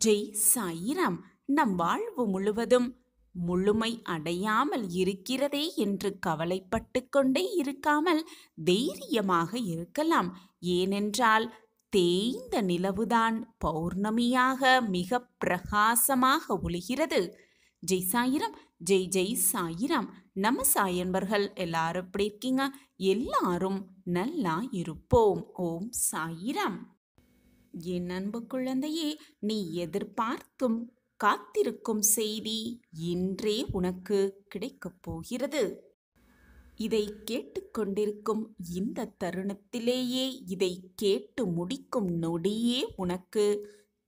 ஜெய் சாயிராம். நம் வாழ்வு முழுவதும் முழுமை அடையாமல் இருக்கிறதே என்று கவலைப்பட்டு கொண்டே இருக்காமல் தைரியமாக இருக்கலாம். ஏனென்றால் தேய்ந்த நிலவுதான் பௌர்ணமியாக மிக பிரகாசமாக ஒளிகிறது. ஜெய் சாயிராம். ஜெய் ஜெய் சாயிராம். நம்ம சாயன்பர்கள் எல்லாரும் எப்படி இருக்கீங்க? எல்லாரும் நல்லா இருப்போம். ஓம் சாயிராம். என் அன்பு குழந்தையே, நீ எதிர்பார்த்தும் காத்திருக்கும் செய்தி இன்றே உனக்கு கிடைக்கப் போகிறது. இதை கேட்டுக்கொண்டிருக்கும் இந்த தருணத்திலேயே, இதை கேட்டு முடிக்கும் நொடியே உனக்கு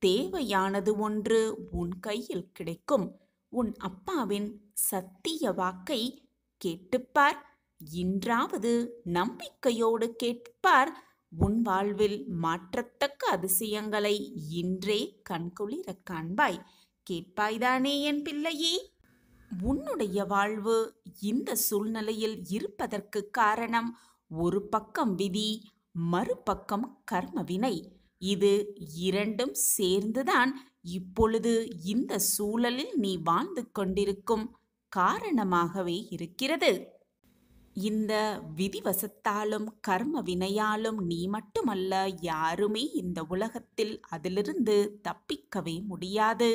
தேவையானது ஒன்று உன் கையில் கிடைக்கும். உன் அப்பாவின் சத்திய வாக்கை கேட்டுப்பார். இன்றாவது நம்பிக்கையோடு கேட்பார். உன் வாழ்வில் மாற்றத்தக்க அதிசயங்களை இன்றே கண்குளிர காண்பாய். கேட்பாய்தானே என் பிள்ளையே? உன்னுடைய வாழ்வு இந்த சூழ்நிலையில் இருப்பதற்கு காரணம் ஒரு பக்கம் விதி, மறுபக்கம் கர்மவினை. இது இரண்டும் சேர்ந்துதான் இப்பொழுது இந்த சூழலில் நீ வாழ்ந்து கொண்டிருக்கும் காரணமாகவே இருக்கிறது. இந்த விதிவசத்தாலும் கர்ம வினையாலும் நீ மட்டுமல்ல, யாருமே இந்த உலகத்தில் அதிலிருந்து தப்பிக்கவே முடியாது.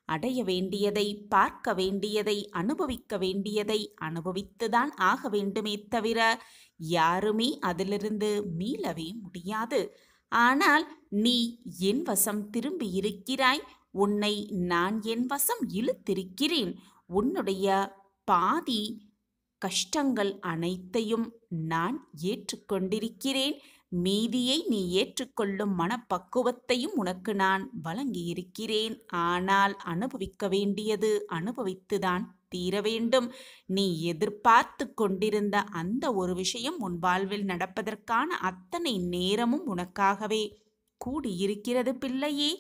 அடைய வேண்டியதை, பார்க்க வேண்டியதை, அனுபவிக்க வேண்டியதை அனுபவித்துதான் ஆக வேண்டுமே தவிர யாருமே அதிலிருந்து மீளவே முடியாது. ஆனால் நீ என் வசம் திரும்பி இருக்கிறாய். உன்னை நான் என் வசம் இழுத்திருக்கிறேன். உன்னுடைய பாதி கஷ்டங்கள் அனைத்தையும் நான் ஏற்றுக்கொண்டிருக்கிறேன். மீதியை நீ ஏற்றுக்கொள்ளும் மனப்பக்குவத்தையும் உனக்கு நான் வழங்கியிருக்கிறேன். ஆனால் அனுபவிக்க வேண்டியது அனுபவித்துதான் தீர வேண்டும். நீ எதிர்பார்த்து கொண்டிருந்த அந்த ஒரு விஷயம் உன் வாழ்வில் நடப்பதற்கான அத்தனை நேரமும் உனக்காகவே கூடியிருக்கிறது பிள்ளையே.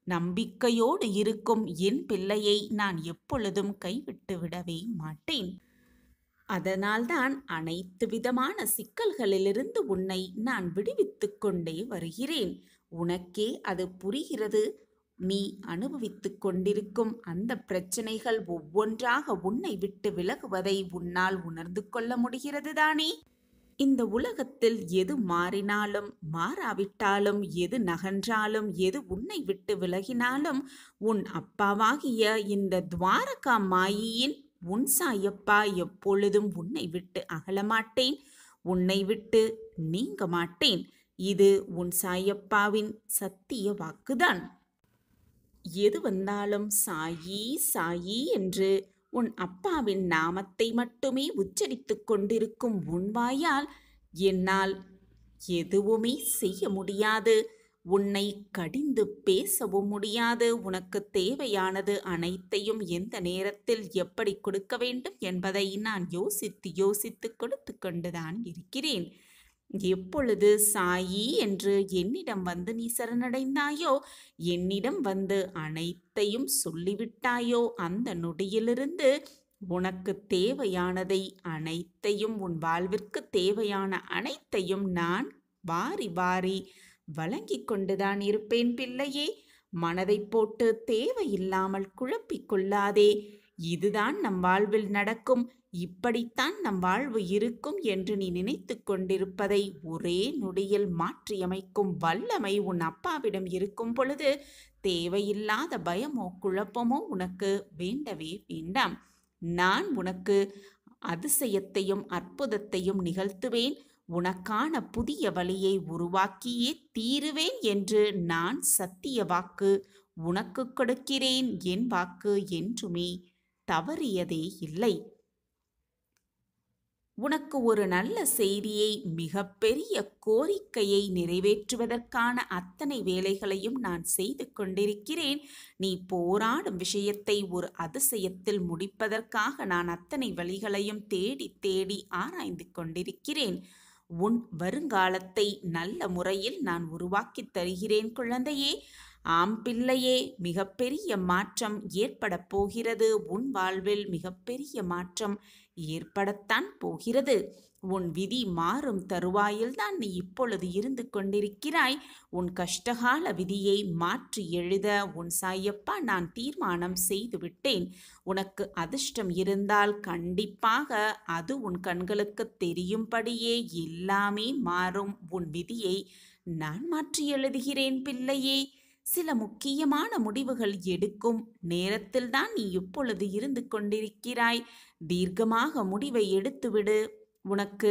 நம்பிக்கையோடு இருக்கும் என் பிள்ளையை நான் எப்பொழுதும் கைவிட்டு விடவே மாட்டேன். அதனால்தான் அனைத்து விதமான சிக்கல்களிலிருந்து உன்னை நான் விடுவித்து கொண்டே வருகிறேன். உனக்கே அது புரிகிறது. நீ அனுபவித்து கொண்டிருக்கும் அந்த பிரச்சனைகள் ஒவ்வொன்றாக உன்னை விட்டு விலகுவதை உன்னால் உணர்ந்து கொள்ள முடிகிறது தானே? இந்த உலகத்தில் எது மாறினாலும் மாறாவிட்டாலும், எது நகன்றாலும், எது உன்னை விட்டு விலகினாலும், உன் அப்பாவாகிய இந்த துவாரகா மாயியின் உன் சாயப்பா எப்பொழுதும் உன்னை விட்டு அகலமாட்டேன், உன்னை விட்டு நீங்க மாட்டேன். இது உன் சாயப்பாவின் சத்திய வாக்குதான். எது வந்தாலும் சாயி சாயி என்று உன் அப்பாவின் நாமத்தை மட்டுமே உச்சரித்து கொண்டிருக்கும் உன் வாயால் என்னால் எதுவுமே செய்ய முடியாது. உன்னை கடிந்து பேசவும் முடியாது. உனக்கு தேவையானது அனைத்தையும் எந்த நேரத்தில் எப்படி கொடுக்க வேண்டும் என்பதை நான் யோசித்து யோசித்து கொடுத்து கொண்டுதான் இருக்கிறேன். எப்பொழுது சாயி என்று என்னிடம் வந்து நீ சரணடைந்தாயோ, என்னிடம் வந்து அனைத்தையும் சொல்லிவிட்டாயோ, அந்த நொடியிலிருந்து உனக்கு தேவையானதை அனைத்தையும், உன் வாழ்விற்கு தேவையான அனைத்தையும் நான் வாரி வாரி வழங்கி கொண்டுதான் இருப்பேன் பிள்ளையே. மனதை போட்டு தேவையில்லாமல் குழப்பிக் கொள்ளாதே. இதுதான் நம் வாழ்வில் நடக்கும், இப்படித்தான் நம் வாழ்வு இருக்கும் என்று நீ நினைத்து கொண்டிருப்பதை ஒரே நொடியில் மாற்றியமைக்கும் வல்லமை உன் அப்பாவிடம் இருக்கும் பொழுது தேவையில்லாத பயமோ குழப்பமோ உனக்கு வேண்டவே வேண்டாம். நான் உனக்கு அதிசயத்தையும் அற்புதத்தையும் நிகழ்த்துவேன். உனக்கான புதிய வழியை உருவாக்கியே தீருவேன் என்று நான் சத்திய வாக்கு உனக்கு கொடுக்கிறேன். என் வாக்கு என்றுமே தவறியதே இல்லை. உனக்கு ஒரு நல்ல செய்தியை, மிகப்பெரிய கோரிக்கையை நிறைவேற்றுவதற்கான அத்தனை வேலைகளையும் நான் செய்து கொண்டிருக்கிறேன். நீ போராடும் விஷயத்தை ஒரு அதிசயத்தில் முடிப்பதற்காக நான் அத்தனை வழிகளையும் தேடி தேடி ஆராய்ந்து கொண்டிருக்கிறேன். உன் வருங்காலத்தை நல்ல முறையில் நான் உருவாக்கி தருகிறேன் குழந்தையே. ஆம் பிள்ளையே, மிகப்பெரிய மாற்றம் ஏற்பட போகிறது. உன் வாழ்வில் மிகப்பெரிய மாற்றம் ஏற்படத்தான் போகிறது. உன் விதி மாறும் தருவாயில்தான் நீ இப்பொழுது இருந்து கொண்டிருக்கிறாய். உன் கஷ்டகால விதியை மாற்றி எழுத உன் சாயப்பா நான் தீர்மானம் செய்துவிட்டேன். உனக்கு அதிர்ஷ்டம் இருந்தால் கண்டிப்பாக அது உன் கண்களுக்கு தெரியும்படியே எல்லாமே மாறும். உன் விதியை நான் மாற்றி எழுதுகிறேன் பிள்ளையே. சில முக்கியமான முடிவுகள் எடுக்கும் நேரத்தில்தான் நீ இப்பொழுது இருந்து கொண்டிருக்கிறாய். தீர்க்கமாக முடிவை எடுத்துவிடு. உனக்கு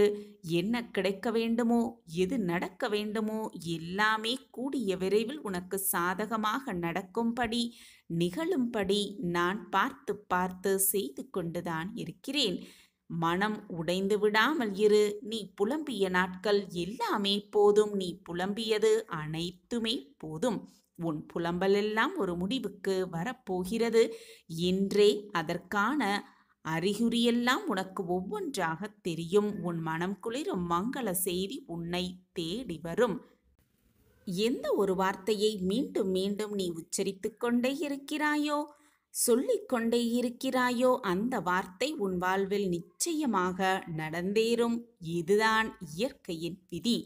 என்ன கிடைக்க வேண்டுமோ, எது நடக்க வேண்டுமோ எல்லாமே கூடிய விரைவில் உனக்கு சாதகமாக நடக்கும்படி நிகழும்படி நான் பார்த்து பார்த்து செய்து கொண்டுதான் இருக்கிறேன். மனம் உடைந்து விடாமல் இரு. நீ புலம்பிய நாட்கள் எல்லாமே போதும். நீ புலம்பியது அனைத்துமே போதும். உன் புலம்பலெல்லாம் ஒரு முடிவுக்கு வரப்போகிறது. இன்றே அதற்கான அறிகுறியெல்லாம் உனக்கு ஒவ்வொன்றாக தெரியும். உன் மனம் குளிரும் மங்கள செய்தி உன்னை தேடி வரும். எந்த ஒரு வார்த்தையை மீண்டும் மீண்டும் நீ உச்சரித்து கொண்டே இருக்கிறாயோ, சொல்லிக்கொண்டே இருக்கிறாயோ, அந்த வார்த்தை உன் வாழ்வில் நிச்சயமாக நடந்தேறும். இதுதான் இயற்கையின் விதி.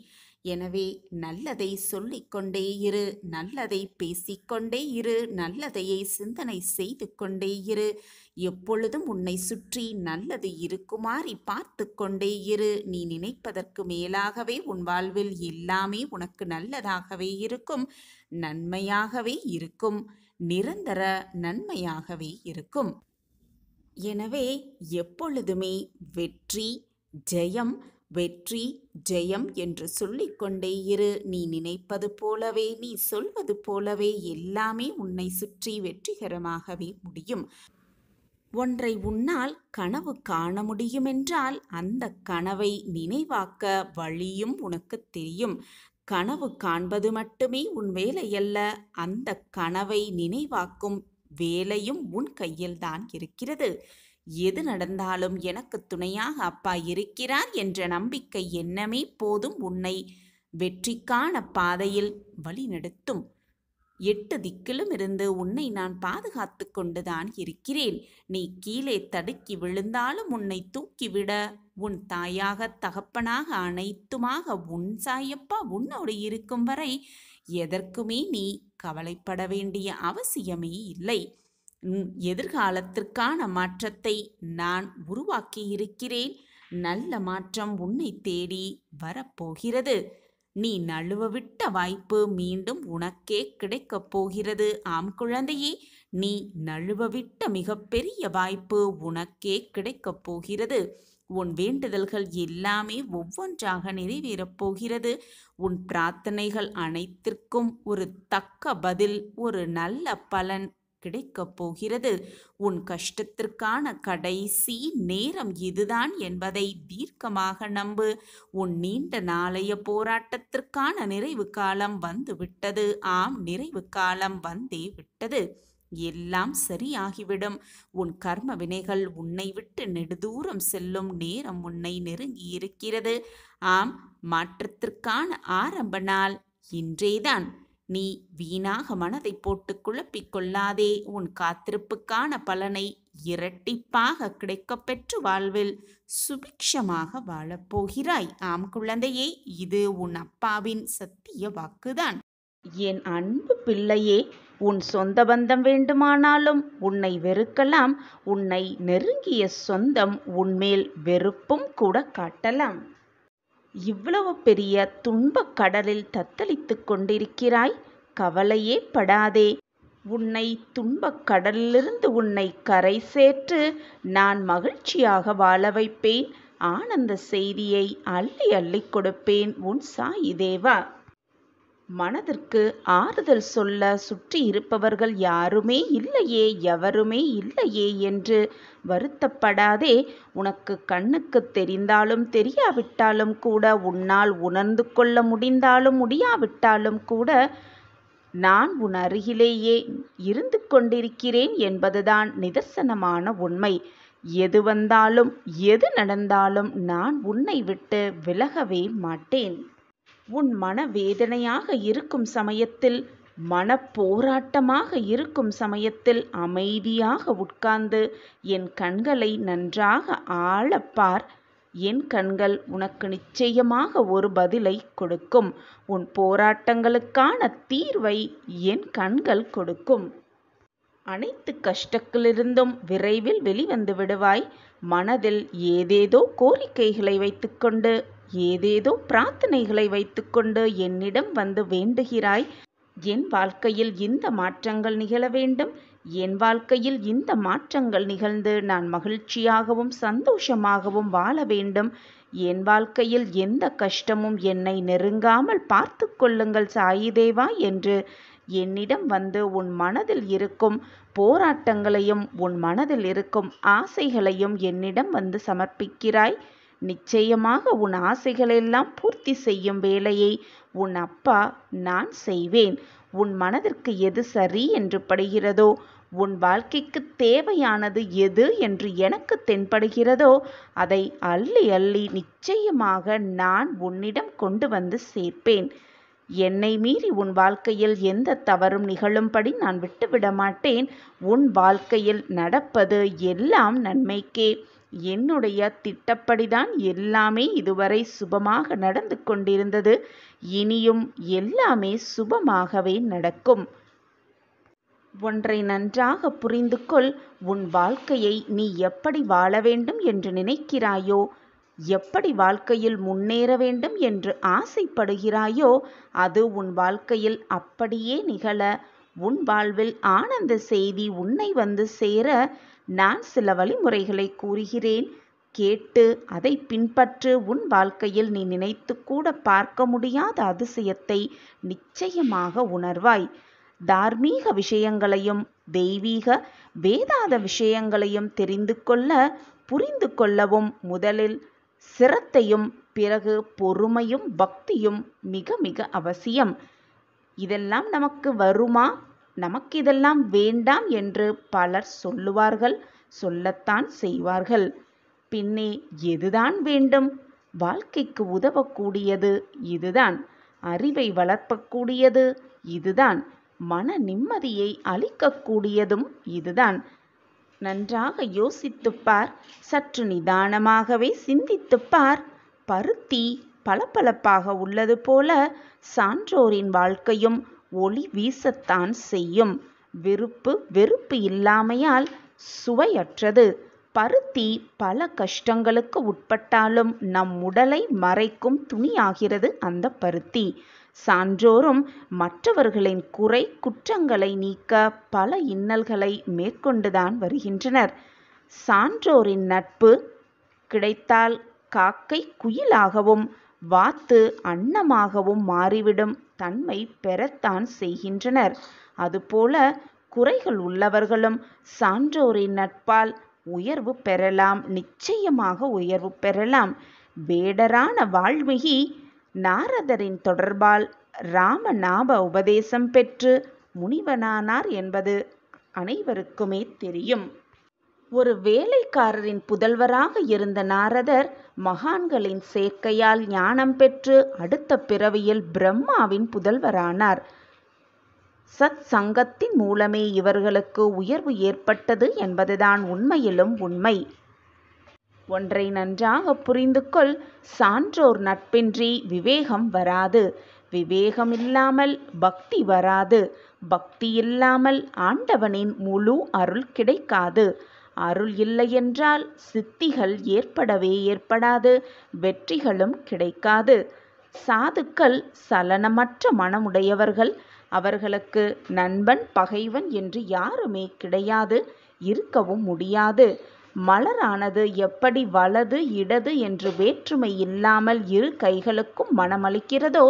எனவே நல்லதை சொல்லிக்கொண்டே இரு, நல்லதை பேசிக்கொண்டே இரு, நல்லதையை சிந்தனை செய்து கொண்டே இரு. எப்பொழுதும் உன்னை சுற்றி நல்லது இருக்குமாறி பார்த்து கொண்டே இரு. நீ நினைப்பதற்கு மேலாகவே உன் வாழ்வில் எல்லாமே உனக்கு நல்லதாகவே இருக்கும், நன்மையாகவே இருக்கும், நிரந்தர நன்மையாகவே இருக்கும். எனவே எப்பொழுதுமே வெற்றி ஜெயம் வெற்றி ஜெயம் என்று சொல்லிக்கொண்டே இரு. நீ நினைப்பது போலவே, நீ சொல்வது போலவே எல்லாமே உன்னை சுற்றி வெற்றிகரமாகவே முடியும். ஒன்றை உன்னால் கனவு காண முடியுமென்றால் அந்த கனவை நினைவாக்க வழியும் உனக்கு தெரியும். கனவு காண்பது மட்டுமே உன் வேலையல்ல, அந்த கனவை நினைவாக்கும் வேலையும் உன் கையில்தான் இருக்கிறது. எது நடந்தாலும் எனக்கு துணையாக அப்பா இருக்கிறார் என்ற நம்பிக்கை எண்ணமே போதும் உன்னை வெற்றிக்கான பாதையில் வழிநடத்தும். 8 திக்கிலும் இருந்து உன்னை நான் பாதுகாத்து கொண்டுதான் இருக்கிறேன். நீ கீழே தடுக்கி விழுந்தாலும் உன்னை தூக்கிவிட உன் தாயாக தகப்பனாக அனைத்துமாக உன் சாயப்பா உன்னோடு இருக்கும் வரை எதற்குமே நீ கவலைப்பட வேண்டிய அவசியமே இல்லை. எதிர்காலத்திற்கான மாற்றத்தை நான் உருவாக்கியிருக்கிறேன். நல்ல மாற்றம் உன்னை தேடி வரப்போகிறது. நீ நழுவவிட்ட வாய்ப்பு மீண்டும் உனக்கே கிடைக்கப் போகிறது. ஆம் குழந்தையே, நீ நழுவவிட்ட மிகப்பெரிய வாய்ப்பு உனக்கே கிடைக்கப் போகிறது. உன் வேண்டுதல்கள் எல்லாமே ஒவ்வொன்றாக நிறைவேறப் போகிறது. உன் பிரார்த்தனைகள் அனைத்திற்கும் ஒரு தக்க பதில், ஒரு நல்ல பலன் கிடைக்கப் போகிறது. உன் கஷ்டத்திற்கான கடைசி நேரம் இதுதான் என்பதை தீர்க்கமாக நம்பு. உன் நீண்ட நாளைய போராட்டத்திற்கான நிறைவு காலம் வந்துவிட்டது. ஆம், நிறைவு காலம் வந்தே விட்டது. எல்லாம் சரியாகிவிடும். உன் கர்ம வினைகள் உன்னை விட்டு நெடுதூரம் செல்லும் நேரம் உன்னை நெருங்கி இருக்கிறது. ஆம், மாற்றத்திற்கான ஆரம்ப நாள் இன்றேதான். நீ வீணாக மனதை போட்டு குழப்பிக் கொள்ளாதே. உன் காத்திருப்புக்கான பலனை இரட்டிப்பாக கிடைக்கப்பெற்று வாழ்வில் சுபிக்ஷமாக வாழப்போகிறாய். ஆம் குழந்தையே, இது உன் அப்பாவின் சத்திய வாக்குதான். என் அன்பு பிள்ளையே, உன் சொந்த பந்தம் வேண்டுமானாலும் உன்னை வெறுக்கலாம். உன்னை நெருங்கிய சொந்தம் உன்மேல் வெறுப்பும் கூட காட்டலாம். இவ்வளவு பெரிய துன்பக் கடலில் தத்தளித்து கொண்டிருக்கிறாய். கவலையே படாதே. உன்னை துன்பக் கடலிலிருந்து உன்னை கரை சேர்த்து நான் மகிழ்ச்சியாக வாழ வைப்பேன். ஆனந்த செய்தியை அள்ளி அள்ளி கொடுப்பேன். உன் சாயி தேவா. மனதிற்கு ஆறுதல் சொல்ல சுற்றி இருப்பவர்கள் யாருமே இல்லையே, எவருமே இல்லையே என்று வருத்தப்படாதே. உனக்கு கண்ணுக்கு தெரிந்தாலும் தெரியாவிட்டாலும் கூட, உன்னால் உணர்ந்து கொள்ள முடிந்தாலும் முடியாவிட்டாலும் கூட, நான் உன் அருகிலேயே இருந்து கொண்டிருக்கிறேன் என்பதுதான் நிதர்சனமான உண்மை. எது வந்தாலும் எது நடந்தாலும் நான் உன்னை விட்டு விலகவே மாட்டேன். உன் மனவேதனையாக இருக்கும் சமயத்தில் மனப்போராட்டமாக இருக்கும் சமயத்தில் அமைதியாக உட்கார்ந்து என் கண்களை நன்றாக ஆழப்பார். என் கண்கள் உனக்கு நிச்சயமாக ஒரு பதிலை கொடுக்கும். உன் போராட்டங்களுக்கான தீர்வை என் கண்கள் கொடுக்கும். அனைத்து கஷ்டத்திலிருந்தும் விரைவில் வெளிவந்து விடுவாய். மனதில் ஏதேதோ கோரிக்கைகளை வைத்துக்கொண்டு, ஏதேதோ பிரார்த்தனைகளை வைத்துக்கொண்டு என்னிடம் வந்து வேண்டுகிறாய். என் வாழ்க்கையில் இந்த மாற்றங்கள் நிகழ வேண்டும், என் வாழ்க்கையில் இந்த மாற்றங்கள் நிகழ்ந்து நான் மகிழ்ச்சியாகவும் சந்தோஷமாகவும் வாழ வேண்டும், என் வாழ்க்கையில் எந்த கஷ்டமும் என்னை நெருங்காமல் பார்த்து கொள்ளுங்கள் சாயிதேவா என்று என்னிடம் வந்து உன் மனதில் இருக்கும் போராட்டங்களையும் உன் மனதில் இருக்கும் ஆசைகளையும் என்னிடம் வந்து சமர்ப்பிக்கிறாய். நிச்சயமாக உன் ஆசைகளெல்லாம் பூர்த்தி செய்யும் வேலையை உன் அப்பா நான் செய்வேன். உன் மனதிற்கு எது சரி என்று படுகிறதோ, உன் வாழ்க்கைக்கு தேவையானது எது என்று எனக்கு தென்படுகிறதோ அதை அள்ளி அள்ளி நிச்சயமாக நான் உன்னிடம் கொண்டு வந்து சேர்ப்பேன். என்னை மீறி உன் வாழ்க்கையில் எந்த தவறும் நிகழும்படி நான் விட்டுவிட மாட்டேன். உன் வாழ்க்கையில் நடப்பது எல்லாம் நன்மைக்கே. என்னுடைய திட்டப்படிதான் எல்லாமே இதுவரை சுபமாக நடந்து கொண்டிருந்தது. இனியும் எல்லாமே சுபமாகவே நடக்கும். ஒன்றை நன்றாக புரிந்து கொள். உன் வாழ்க்கையை நீ எப்படி வாழ வேண்டும் என்று நினைக்கிறாயோ, எப்படி வாழ்க்கையில் முன்னேற வேண்டும் என்று ஆசைப்படுகிறாயோ, அது உன் வாழ்க்கையில் அப்படியே நிகழ, உன் வாழ்வில் ஆனந்த செய்தி உன்னை வந்து சேர நான் சில வழிமுறைகளை கூறுகிறேன். கேட்டு அதை பின்பற்று. உன் வாழ்க்கையில் நீ நினைத்து கூட பார்க்க முடியாத அதிசயத்தை நிச்சயமாக உணர்வாய். தார்மீக விஷயங்களையும் தெய்வீக வேதாத விஷயங்களையும் தெரிந்து கொள்ள, புரிந்து கொள்ளவும் முதலில் சிரத்தையும் பிறகு பொறுமையும் பக்தியும் மிக மிக அவசியம். இதெல்லாம் நமக்கு வருமா, நமக்கு இதெல்லாம் வேண்டாம் என்று பலர் சொல்லுவார்கள், சொல்லத்தான் செய்வார்கள். பின்னே எதுதான் வேண்டும்? வாழ்க்கைக்கு உதவக்கூடியது இதுதான், அறிவை வளர்க்கக்கூடியது இதுதான், மன நிம்மதியை அளிக்கக்கூடியதும் இதுதான். நன்றாக யோசித்துப்பார். சற்று நிதானமாகவே சிந்தித்துப்பார். பருத்தி பளபளப்பாக உள்ளது போல சான்றோரின் வாழ்க்கையும் ஒளி வீசத்தான் செய்யும். விருப்பு வெறுப்பு இல்லாமையால் சுவையற்றது. பருத்தி பல கஷ்டங்களுக்கு உட்பட்டாலும் நம் உடலை மறைக்கும் துணியாகிறது அந்த பருத்தி. சான்றோரும் மற்றவர்களின் குறை குற்றங்களை நீக்க பல இன்னல்களை மேற்கொண்டுதான் வருகின்றனர். சான்றோரின் நட்பு கிடைத்தால் காக்கை குயிலாகவும் வாத்து அன்னமாகவும் மாறிவிடும் தன்மை பெறத்தான் செய்கின்றனர். அதுபோல குறைகள் உள்ளவர்களும் சான்றோரின் நட்பால் உயர்வு பெறலாம், நிச்சயமாக உயர்வு பெறலாம். வேடரான வால்மீகி நாரதரின் தொடர்பால் ராமநாம உபதேசம் பெற்று முனிவனானார் என்பது அனைவருக்குமே தெரியும். ஒரு வேலைக்காரரின் புதல்வராக இருந்த நாரதர் மகான்களின் சேர்க்கையால் ஞானம் பெற்று அடுத்த பிறவியில் பிரம்மாவின் புதல்வரானார். சத் சங்கத்தின் மூலமே இவர்களுக்கு உயர்வு ஏற்பட்டது என்பதுதான் உண்மையிலும் உண்மை. ஒன்றை நன்றாக புரிந்து கொள். சான்றோர் நட்பின்றி விவேகம் வராது, விவேகம் இல்லாமல் பக்தி வராது, பக்தி இல்லாமல் ஆண்டவனின் முழு அருள் கிடைக்காது. அருள் இல்லையென்றால் சித்திகள் ஏற்படாது, வெற்றிகளும் கிடைக்காது. சாதுக்கள் சலனமற்ற மனமுடையவர்கள். அவர்களுக்கு நண்பன் பகைவன் என்று யாருமே கிடையாது, இருக்கவும் முடியாது. மலரானது எப்படி வலது இடது என்று வேற்றுமை இல்லாமல் இரு கைகளுக்கும் மனமளிக்கிறதோ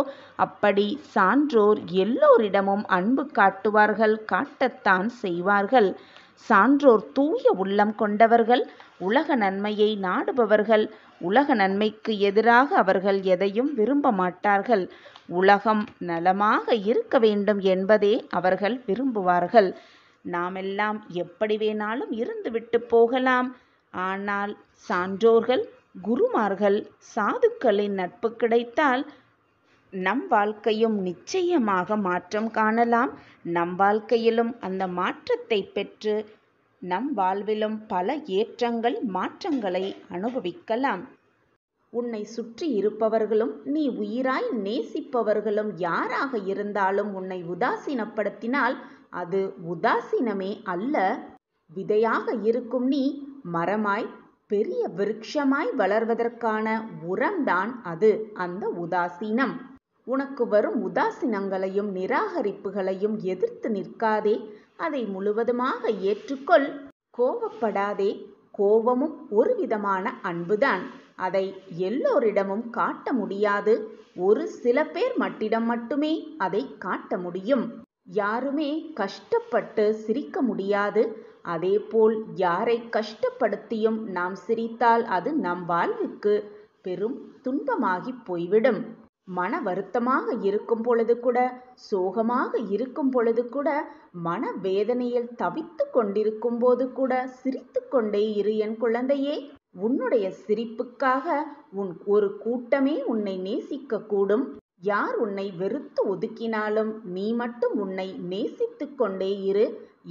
அப்படி சான்றோர் எல்லோரிடமும் அன்பு காட்டுவார்கள், காட்டத்தான் செய்வார்கள். சான்றோர் தூய உள்ளம் கொண்டவர்கள், உலக நன்மையை நாடுபவர்கள். உலக நன்மைக்கு எதிராக அவர்கள் எதையும் விரும்ப மாட்டார்கள். உலகம் நலமாக இருக்க வேண்டும் என்பதே அவர்கள் விரும்புவார்கள். நாமெல்லாம் எப்படி வேணாலும் இருந்துவிட்டு போகலாம். ஆனால் சான்றோர்கள், குருமார்கள், சாதுக்களின் நட்பு கிடைத்தால் நம் வாழ்க்கையும் நிச்சயமாக மாற்றம் காணலாம். நம் வாழ்க்கையிலும் அந்த மாற்றத்தை பெற்று நம் வாழ்விலும் பல ஏற்றங்கள் மாற்றங்களை அனுபவிக்கலாம். உன்னை சுற்றி இருப்பவர்களும் நீ உயிராய் நேசிப்பவர்களும் யாராக இருந்தாலும் உன்னை உதாசீனப்படுத்தினால் அது உதாசீனமே அல்ல. விதையாக இருக்கும் நீ மரமாய் பெரிய விருட்சமாய் வளர்வதற்கான உரம்தான் அது. அந்த உதாசீனம் உனக்கு வரும் உதாசீனங்களையும் நிராகரிப்புகளையும் எதிர்த்து நிற்காதே. அதை முழுவதுமாக ஏற்றுக்கொள். கோபப்படாதே. கோபமும் ஒரு விதமான அன்புதான். அதை எல்லோரிடமும் காட்ட முடியாது. ஒரு சில பேர் மட்டிடம் மட்டுமே அதை காட்ட முடியும். யாருமே கஷ்டப்பட்டு சிரிக்க முடியாது. அதேபோல் யாரை கஷ்டப்படுத்தியும் நாம் சிரித்தால் அது நம் வாழ்வுக்கு பெரும் துன்பமாகி போய்விடும். மன வருத்தமாக இருக்கும் பொழுது கூட, சோகமாக இருக்கும் பொழுது கூட, மன வேதனையில் தவித்து கொண்டிருக்கும் போது கூட சிரித்து கொண்டே இரு என் குழந்தையே. உன்னுடைய சிரிப்புக்காக ஒரு கூட்டமே உன்னை நேசிக்க கூடும். யார் உன்னை வெறுத்து ஒதுக்கினாலும் நீ மட்டும் உன்னை நேசித்து கொண்டே இரு,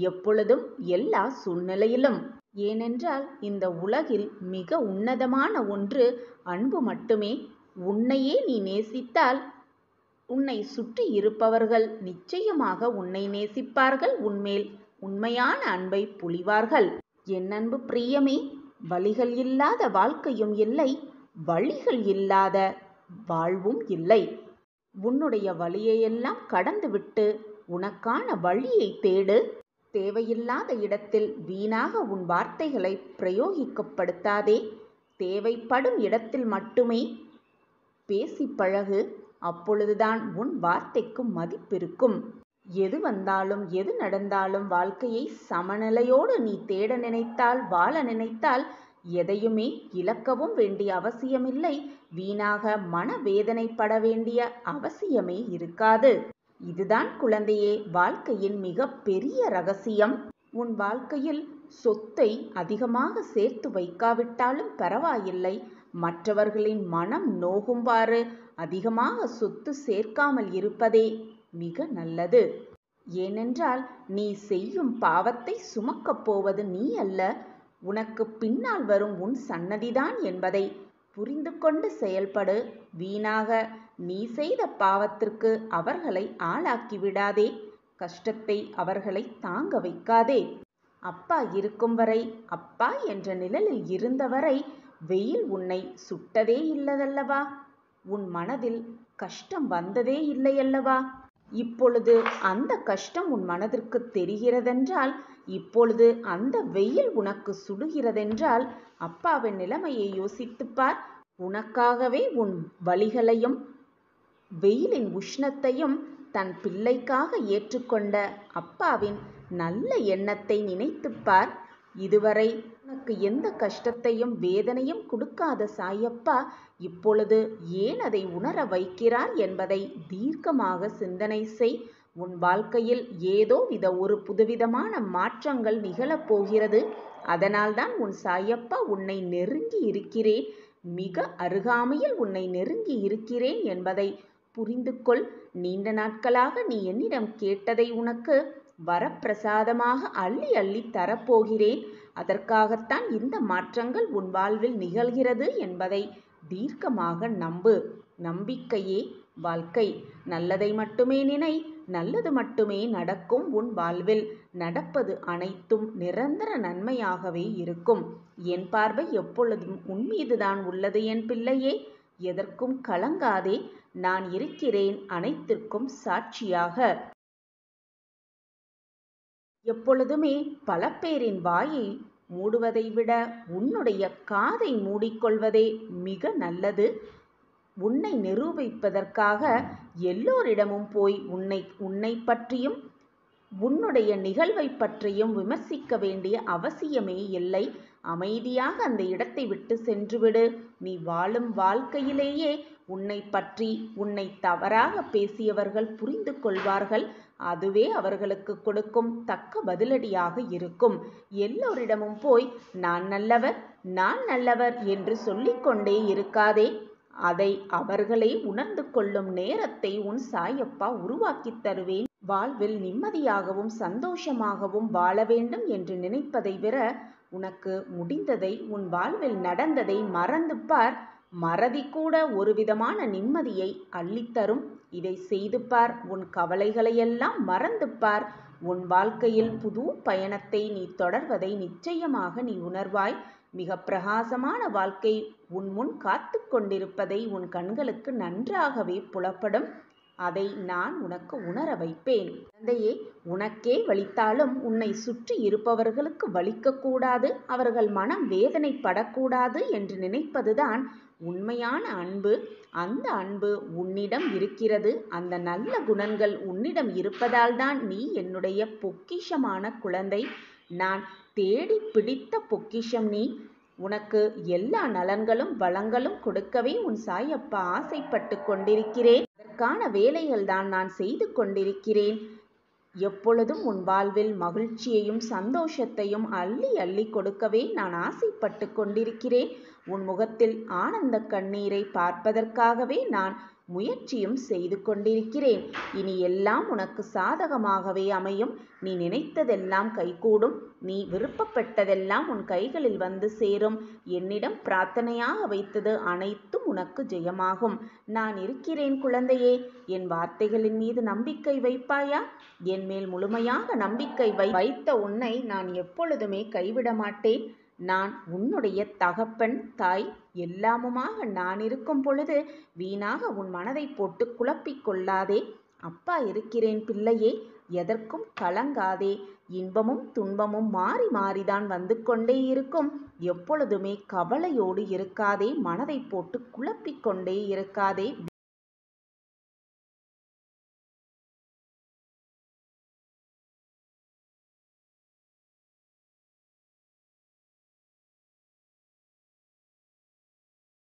எப்பொழுதும் எல்லா சூழ்நிலையிலும். ஏனென்றால் இந்த உலகில் மிக உன்னதமான ஒன்று அன்பு மட்டுமே. உன்னையே நீ நேசித்தால் உன்னை சுற்றி இருப்பவர்கள் நிச்சயமாக உன்னை நேசிப்பார்கள். உன்மேல் உண்மையான அன்பை பொழிவார்கள். என் அன்பு பிரியமே, வலிகள் இல்லாத வாழ்க்கையும் இல்லை, வழிகள் இல்லாத வாழ்வும் இல்லை. உன்னுடைய வழியையெல்லாம் கடந்துவிட்டு உனக்கான வழியை தேடு. தேவையில்லாத இடத்தில் வீணாக உன் வார்த்தைகளை பிரயோகிக்கப்படுத்தாதே. தேவைப்படும் இடத்தில் மட்டுமே பேசி பழகு. அப்பொழுதுதான் உன் வார்த்தைக்கு மதிப்பிருக்கும். எது வந்தாலும் எது நடந்தாலும் வாழ்க்கையை சமநிலையோடு நீ தேட நினைத்தால், வாழ நினைத்தால் எதையுமே இழக்கவும் வேண்டிய அவசியமில்லை. வீணாக மனவேதனைப்பட வேண்டிய அவசியமே இருக்காது. இதுதான் குழந்தையே வாழ்க்கையின் மிக பெரிய ரகசியம். உன் வாழ்க்கையில் சொத்தை அதிகமாக சேர்த்து வைக்காவிட்டாலும் பரவாயில்லை. மற்றவர்களின் மனம் நோகும்பாறு அதிகமாக சொத்து சேர்க்காமல் இருப்பதே மிக நல்லது. ஏனென்றால் நீ செய்யும் பாவத்தை சுமக்கப் போவது நீ அல்ல, உனக்கு பின்னால் வரும் உன் சன்னதிதான் என்பதை புரிந்து கொண்டு செயல்படு. வீணாக நீ செய்த பாவத்திற்கு அவர்களை ஆளாக்கிவிடாதே. கஷ்டத்தை அவர்களை தாங்க வைக்காதே. அப்பா இருக்கும் வரை, அப்பா என்ற நிழலில் இருந்தவரை வெயில் உன்னை சுட்டதே இல்லதல்லவா? உன் மனதில் கஷ்டம் வந்ததே இல்லையல்லவா? இப்பொழுது அந்த கஷ்டம் உன் மனதிற்கு தெரிகிறதென்றால், இப்பொழுது அந்த வெயில் உனக்கு சுடுகிறதென்றால், அப்பாவின் நிலைமையை யோசித்துப்பார். உனக்காகவே உன் வலிகளையும் வெயிலின் உஷ்ணத்தையும் தன் பிள்ளைக்காக ஏற்றுக்கொண்ட அப்பாவின் நல்ல எண்ணத்தை நினைத்துப்பார். இதுவரை உனக்கு எந்த கஷ்டத்தையும் வேதனையும் கொடுக்காத சாயப்பா இப்பொழுது ஏன் அதை உணர வைக்கிறார் என்பதை தீர்க்கமாக சிந்தனை செய். உன் வாழ்க்கையில் ஏதோ ஒரு புதுவிதமான மாற்றங்கள் நிகழப்போகிறது. அதனால்தான் உன் சாயப்பா உன்னை நெருங்கி இருக்கிறேன், மிக அருகாமையில் உன்னை நெருங்கி இருக்கிறேன் என்பதை புரிந்து கொள். நீண்ட நாட்களாக நீ என்னிடம் கேட்டதை உனக்கு வரப்பிரசாதமாக அள்ளி அள்ளி தரப்போகிறேன். அதற்காகத்தான் இந்த மாற்றங்கள் உன் வாழ்வில் நிகழ்கிறது என்பதை தீர்க்கமாக நம்பு. நம்பிக்கையே வாழ்க்கை. நல்லதை மட்டுமே நினை, நல்லது மட்டுமே நடக்கும். உன் வாழ்வில் நடப்பது அனைத்தும் நிரந்தர நன்மையாகவே இருக்கும். என் பார்வை எப்பொழுதும் உன் மீதுதான் உள்ளது என் பிள்ளையே. எதற்கும் கலங்காதே. நான் இருக்கிறேன் அனைத்திற்கும் சாட்சியாக. எப்பொழுதுமே பல பேரின் வாயை மூடுவதை விட உன்னுடைய காதை மூடிக்கொள்வதே மிக நல்லது. உன்னை நிரூபிப்பதற்காக எல்லோரிடமும் போய் உன்னை பற்றியும் உன்னுடைய நிகழ்வை பற்றியும் விமர்சிக்க வேண்டிய அவசியமே இல்லை. அமைதியாக அந்த இடத்தை விட்டு சென்றுவிடு. நீ வாழும் வாழ்க்கையிலேயே உன்னை பற்றி உன்னை தவறாக பேசியவர்கள் புரிந்து கொள்வார்கள். அதுவே அவர்களுக்கு கொடுக்கும் தக்க பதிலடியாக இருக்கும். எல்லோரிடமும் போய் நான் நல்லவர், நான் நல்லவர் என்று சொல்லிக்கொண்டே இருக்காதே. அதை அவர்களே உணர்ந்து கொள்ளும் நேரத்தை உன் சாயப்பா உருவாக்கித் தருவேன். வாழ்வில் நிம்மதியாகவும் சந்தோஷமாகவும் வாழ வேண்டும் என்று நினைப்பதை விட உனக்கு முடிந்ததை, உன் வாழ்வில் நடந்ததை மறந்து பார். மறதி கூட ஒரு விதமான நிம்மதியை அள்ளித்தரும். இதை செய்து பார். உன் கவலைகளையெல்லாம் மறந்து பார். உன் வாழ்க்கையில் புது பயணத்தை நீ தொடர்வதை நிச்சயமாக நீ உணர்வாய். மிக பிரகாசமான வாழ்க்கை உன் முன் காத்து கொண்டிருப்பதை உன் கண்களுக்கு நன்றாகவே புலப்படும். அதை நான் உனக்கு உணர வைப்பேன். குழந்தையே, உனக்கே வலித்தாலும் உன்னை சுற்றி இருப்பவர்களுக்கு வலிக்கக்கூடாது, அவர்கள் மனம் வேதனைப்படக்கூடாது என்று நினைப்பதுதான் உண்மையான அன்பு. அந்த அன்பு உன்னிடம் இருக்கிறது. அந்த நல்ல குணங்கள் உன்னிடம் இருப்பதால் தான் நீ என்னுடைய பொக்கிஷமான குழந்தை. நான் தேடி பிடித்த பொக்கிஷம் நீ. உனக்கு எல்லா நலன்களும் வளங்களும் கொடுக்கவே உன் சாயப்பா ஆசைப்பட்டு கொண்டிருக்கிறேன். அதற்கான வேலைகள் தான் நான் செய்து கொண்டிருக்கிறேன். எப்பொழுதும் உன் வாழ்வில் மகிழ்ச்சியையும் சந்தோஷத்தையும் அள்ளி அள்ளி கொடுக்கவே நான் ஆசைப்பட்டு கொண்டிருக்கிறேன். உன் முகத்தில் ஆனந்த கண்ணீரை பார்ப்பதற்காகவே நான் முயற்சியும் செய்து கொண்டிருக்கிறேன். இனி எல்லாம் உனக்கு சாதகமாகவே அமையும். நீ நினைத்ததெல்லாம் கைகூடும். நீ விருப்பப்பட்டதெல்லாம் உன் கைகளில் வந்து சேரும். என்னிடம் பிரார்த்தனையாக வைத்தது அனைத்தும் உனக்கு ஜெயமாகும். நான் இருக்கிறேன் குழந்தையே. என் வார்த்தைகளின் மீது நம்பிக்கை வைப்பாயா? என் மேல் முழுமையாக நம்பிக்கை வைத்த உன்னை நான் எப்பொழுதுமே கைவிட மாட்டேன். நான் உன்னுடைய தகப்பன், தாய் எல்லாமுமாக நான் இருக்கும் பொழுது வீணாக உன் மனதை போட்டு குழப்பிக் கொள்ளாதே. அப்பா இருக்கிறேன் பிள்ளையே. எதற்கும் கலங்காதே. இன்பமும் துன்பமும் மாறி மாறிதான் வந்து கொண்டே இருக்கும். எப்பொழுதுமே கவலையோடு இருக்காதே. மனதை போட்டு குழப்பிக் கொண்டே இருக்காதே.